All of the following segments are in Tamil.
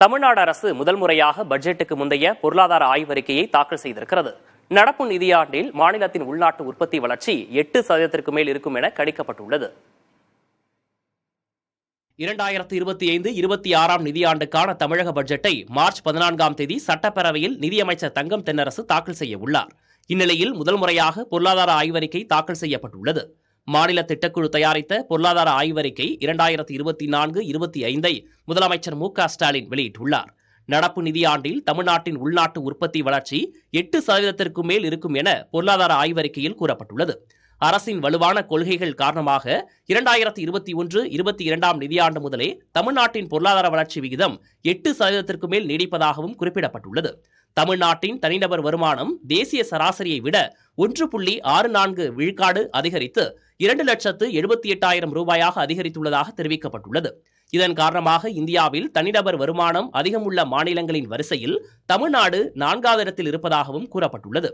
தமிழ்நாடு அரசு முதல் முறையாக பட்ஜெட்டுக்கு முந்தைய பொருளாதார ஆய்வறிக்கையை தாக்கல் செய்திருக்கிறது. நடப்பு நிதியாண்டில் மாநிலத்தின் உள்நாட்டு உற்பத்தி வளர்ச்சி 8% மேல் இருக்கும் என கணிக்கப்பட்டுள்ளது. 2025-26 நிதியாண்டுக்கான தமிழக பட்ஜெட்டை மார்ச் 14ஆம் தேதி சட்டப்பேரவையில் நிதியமைச்சர் தங்கம் தென்னரசு தாக்கல் செய்ய உள்ளார். இந்நிலையில் முதல் முறையாக பொருளாதார ஆய்வறிக்கை தாக்கல் செய்யப்பட்டுள்ளது. மாநில திட்டக்குழு தயாரித்த பொருளாதார ஆய்வறிக்கை 2024-25 முதலமைச்சர் மு.க.ஸ்டாலின் வெளியிட்டுள்ளார். நடப்பு நிதியாண்டில் தமிழ்நாட்டின் உள்நாட்டு உற்பத்தி வளர்ச்சி 8% மேல் இருக்கும் என பொருளாதார ஆய்வறிக்கையில் கூறப்பட்டுள்ளது. அரசின் வலுவான கொள்கைகள் காரணமாக 2021-22 நிதியாண்டு முதலே தமிழ்நாட்டின் பொருளாதார வளர்ச்சி விகிதம் 8% மேல் நீடிப்பதாகவும் குறிப்பிடப்பட்டுள்ளது. தமிழ்நாட்டின் தனிநபர் வருமானம் தேசிய சராசரியை விட 1.64 விழுக்காடு அதிகரித்து 2,78,000 ரூபாயாக அதிகரித்துள்ளதாக தெரிவிக்கப்பட்டுள்ளது. இதன் காரணமாக இந்தியாவில் தனிநபர் வருமானம் அதிகம் உள்ள மாநிலங்களின் வரிசையில் தமிழ்நாடு 4வது இடத்தில் இருப்பதாகவும் கூறப்பட்டுள்ளது.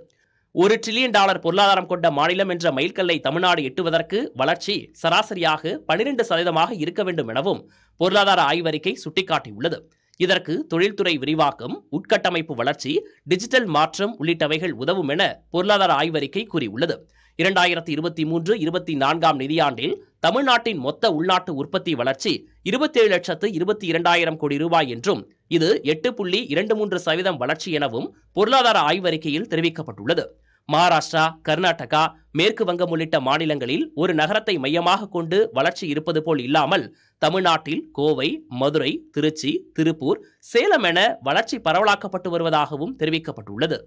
$1 டிரில்லியன் பொருளாதாரம் கொண்ட மாநிலம் என்ற மைல்கல்லை தமிழ்நாடு எட்டுவதற்கு வளர்ச்சி சராசரியாக 12% இருக்க வேண்டும் எனவும் பொருளாதார ஆய்வறிக்கை சுட்டிக்காட்டியுள்ளது. இதற்கு தொழில்துறை விரிவாக்கம், உட்கட்டமைப்பு வளர்ச்சி, டிஜிட்டல் மாற்றம் உள்ளிட்டவைகள் உதவும் என பொருளாதார ஆய்வறிக்கை கூறியுள்ளது. 2023-24 நிதியாண்டில் தமிழ்நாட்டின் மொத்த உள்நாட்டு உற்பத்தி வளர்ச்சி 27,22,000 கோடி ரூபாய் என்றும் இது 8.23% வளர்ச்சி எனவும் பொருளாதார ஆய்வறிக்கையில் தெரிவிக்கப்பட்டுள்ளது. மகாராஷ்டிரா, கர்நாடகா, மேற்கு வங்கம் உள்ளிட்ட மாநிலங்களில் ஒரு நகரத்தை மையமாக கொண்டு வளர்ச்சி இருப்பது போல் இல்லாமல் தமிழ்நாட்டில் கோவை, மதுரை, திருச்சி, திருப்பூர், சேலம் என வளர்ச்சி பரவலாக்கப்பட்டு வருவதாகவும் தெரிவிக்கப்பட்டுள்ளது.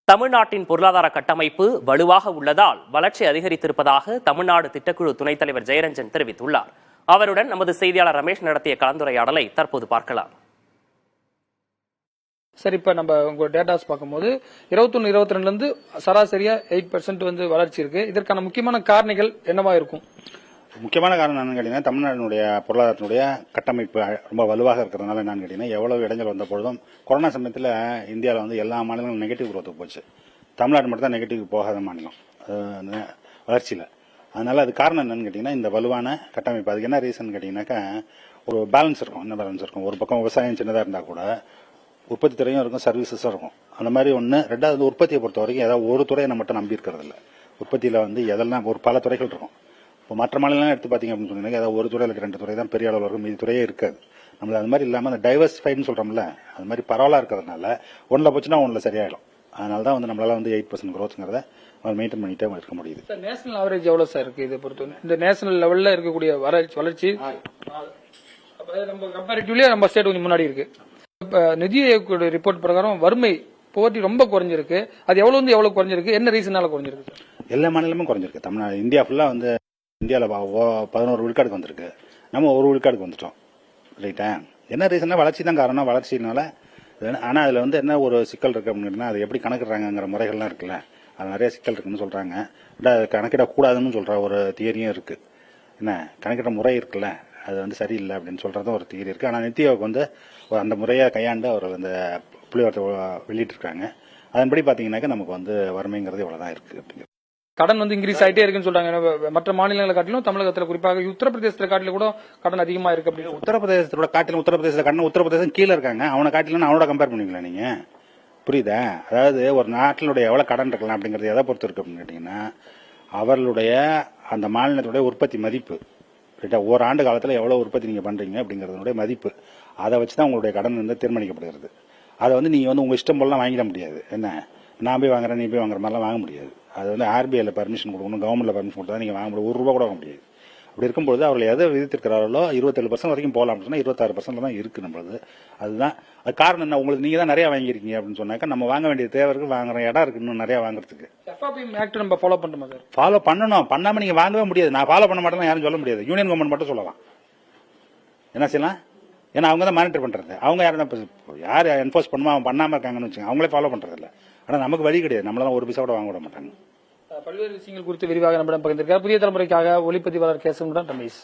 தமிழ்நாட்டின் பொருளாதார கட்டமைப்பு வலுவாக உள்ளதால் வளர்ச்சி அதிகரித்திருப்பதாக தமிழ்நாடு திட்டக்குழு துணைத் தலைவர் ஜெயரஞ்சன் தெரிவித்துள்ளார். அவருடன் நமது செய்தியாளர் ரமேஷ் நடத்திய கலந்துரையாடலை தற்போது பார்க்கலாம். சரி, இப்ப நம்ம உங்க டேட்டாஸ் பார்க்கும்போது 21-22 இருந்து சராசரியா 8% வளர்ச்சி இருக்கு. இதற்கான முக்கியமான காரணிகள் என்னவா இருக்கும்? முக்கியமான காரணம் என்னன்னு கேட்டீங்கன்னா, தமிழ்நாட்டினுடைய பொருளாதாரத்தினுடைய கட்டமைப்பு ரொம்ப வலுவாக இருக்கிறதுனால என்னன்னு கேட்டீங்கன்னா, எவ்வளவு இடைஞ்சல் வந்த பொழுதும் கொரோனா சமயத்தில் இந்தியாவில் வந்து எல்லா மாநிலங்களும் நெகட்டிவ் குரோத்துக்கு போச்சு. தமிழ்நாடு மட்டும் தான் நெகட்டிவ் போகாத மாநிலம் வளர்ச்சியில். அதனால அது காரணம் என்னன்னு கேட்டீங்கன்னா, இந்த வலுவான கட்டமைப்பு. அதுக்கு என்ன ரீசன் கேட்டீங்கன்னாக்கா, ஒரு பேலன்ஸ் இருக்கும். என்ன பேலன்ஸ் இருக்கும்? ஒரு பக்கம் விவசாயம் சின்னதாக இருந்தால் கூட உற்பத்தி துறையும் இருக்கும், சர்வீசஸும் இருக்கும். அந்த மாதிரி ஒன்று. ரெண்டாவது, உற்பத்தியை பொறுத்த வரைக்கும் ஏதாவது ஒரு துறையை நம்ம மட்டும் நம்பி இருக்கிறது இல்லை. உற்பத்தியில் வந்து எதெல்லாம் ஒரு பல துறைகள் இருக்கும். இப்போ மற்ற மாநிலம் எடுத்து பார்த்தீங்க அப்படின்னு சொன்னீங்கன்னா, ஏதாவது ஒரு துறையில் 2 துறை தான் பெரிய அளவில் இருக்கும், மீதி துறையே இருக்காது. நம்மள அது மாதிரி இல்லாமல் அந்த டைவர்சிஃபைடுன்னு சொல்கிறோம்ல, அது மாதிரி பரவலாக இருக்கிறதுனால ஒன்றில் போச்சுன்னா ஒன்றில் சரியாயிடும். அதனால தான் வந்து நம்மளால வந்து 8% growthங்கிறத மெயின்டைன் பண்ணிட்டே இருக்க முடியுது. நேஷனல் ஆவரேஜ் எவ்வளோ சார் இருக்கு? இதை பொறுத்தவரை இந்த நேஷனல் லெவலில் இருக்கக்கூடிய வளர்ச்சி நம்ம கம்பேரிட்டிவ்லி நம்ம ஸ்டேட் கொஞ்சம் முன்னாடி இருக்கு. நிதி ஆயோக் ரிப்போர்ட் பிரகாரம் வறுமை போட்டி ரொம்ப குறைஞ்சிருக்கு. அது எவ்வளவு குறைஞ்சிருக்கு? என்ன ரீசனால குறைஞ்சிருக்கு? எல்லா மாநிலமும் குறைஞ்சிருக்கு. தமிழ்நாடு இந்தியா ஃபுல்லா வந்து இந்தியாவில் 11 விழுக்காடுக்கு வந்திருக்கு. நம்ம 1 விழுக்காடுக்கு வந்துட்டோம். ரைட்டா? என்ன ரீசன்னா வளர்ச்சி தான் காரணம். வளர்ச்சினால ஆனா அதுல வந்து என்ன ஒரு சிக்கல் இருக்கு அப்படின்னா, அது எப்படி கணக்கிடுறாங்கிற முறைகள்லாம் இருக்குல்ல, அது நிறைய சிக்கல் இருக்குன்னு சொல்றாங்க. கணக்கிடக்கூடாதுன்னு சொல்ற ஒரு தியரியும் இருக்கு. என்ன கணக்கிட முறை இருக்குல்ல, அது வந்து சரியில்லை அப்படின்னு சொல்றதும் ஒரு தியரி இருக்கு. ஆனா நித்தி ஆயோக் வந்து அந்த முறையை கையாண்டு அவர்கள் அந்த புள்ளிவரத்தை வெளியிட்டிருக்காங்க. அதன்படி பாத்தீங்கன்னாக்க நமக்கு வந்து வறுமைங்கிறது இவ்வளவுதான் இருக்கு அப்படிங்கிறது. கடன் வந்து இன்க்ரீஸ் ஆயிட்டே இருக்குன்னு சொல்றாங்க. மற்ற மாநிலங்களை காட்டிலும் தமிழகத்தில் குறிப்பாக உத்தரப்பிரதேசத்தில் காட்டிலும் கூட கடன் அதிகமா இருக்கு அப்படின்னு. உத்தரப்பிரதேசத்தோட காட்டிலும் உத்தரப்பிரதேச கடன் உத்தரப்பிரதேசம் கீழே இருக்காங்க. அவனை காட்டிலும் அவனோட கம்பேர் பண்ணிக்கலாம் நீங்க. புரியுதா? அதாவது ஒரு நாட்டினுடைய எவ்வளவு கடன் இருக்கலாம் அப்படிங்கறது எதை பொறுத்து இருக்கு அப்படின்னு கேட்டீங்கன்னா, அவர்களுடைய அந்த மாநிலத்துடைய உற்பத்தி மதிப்பு. ஒரு ஆண்டு காலத்தில் எவ்வளவு உற்பத்தி நீங்க பண்றீங்க அப்படிங்கறதுடைய மதிப்பு. அதை வச்சுதான் உங்களுடைய கடன் வந்து தீர்மானிக்கப்படுகிறது. அதை வந்து நீங்க வந்து உங்க இஷ்டம் போலாம் வாங்கிட முடியாது. என்ன நான் போய் வாங்குறேன், நீ போய் வாங்குற மாதிரிலாம் வாங்க முடியாது. அது வந்து ஆர்பிஐல பர்மிஷன் கொடுக்கணும், கவர்மெண்ட்ல பர்மிஷன் கொடுத்தா நீங்க வாங்க முடியும். ₹1 கூட வாங்க முடியாது. அப்படி இருக்கும்போது அவர்கள் எதை விதித்திருக்கிறார்களோ 27% வரைக்கும் போகலாம் சொன்னா 26% தான் இருக்கு நம்மளது. அதுதான் அது காரணம். என்ன, உங்களுக்கு நீங்க தான் நிறைய வாங்கிருக்கீங்க அப்படின்னு சொன்னாக்க நம்ம வாங்க வேண்டிய தேவை இருக்கு, வாங்குற இடம் இருக்கு இன்னும் நிறைய வாங்குறதுக்கு. எஃப்ஆர்பிஎம் ஆக்ட் நம்ம ஃபாலோ பண்ணுமா சார்? ஃபாலோ பண்ணணும். பண்ணாம நீங்க வாங்கவே முடியாது. நான் ஃபாலோ பண்ண மாட்டேன்னு யாரும் சொல்ல முடியாது. யூனியன் கவர்மெண்ட் மட்டும் சொல்லலாம். என்ன செய்யலாம்? ஏன்னா அவங்க தான் மானிட்டர் பண்றது. அவங்க யார் என்ஃபோர்ஸ் பண்ணுமா, அவன் பண்ணாம இருக்காங்கன்னு வச்சுங்க, அவங்களே ஃபாலோ பண்றது இல்லை. ஆனா நமக்கு வழி கிடையாது. நம்மளால ஒரு பைசா கூட வாங்க விட மாட்டாங்க. பல்வேறு விஷயங்கள் குறித்து விரிவாக நம்மிடம் பகிர்ந்திருக்கார் புதிய தலைமுறைக்காக ஒளிப்பதிவாளர் கேசவனுடன் ரமேஷ்.